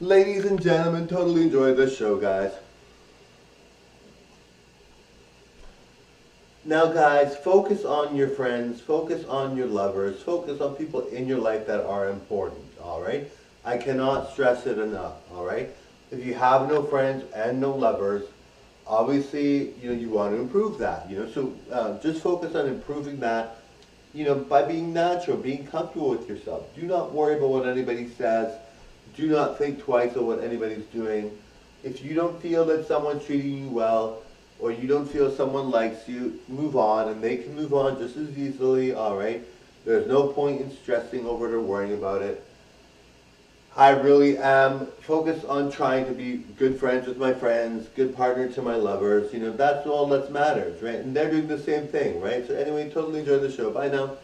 Ladies and gentlemen, totally enjoyed this show, guys. Now, guys, focus on your friends, focus on your lovers, focus on people in your life that are important, alright? I cannot stress it enough, alright? If you have no friends and no lovers, obviously, you want to improve that, so just focus on improving that, by being natural, being comfortable with yourself. Do not worry about what anybody says. Do not think twice of what anybody's doing. If you don't feel that someone's treating you well, or you don't feel someone likes you, move on, and they can move on just as easily, alright? There's no point in stressing over it or worrying about it. I really am focused on trying to be good friends with my friends, good partner to my lovers, that's all that matters, right? And they're doing the same thing, right? So anyway, totally enjoy the show. Bye now.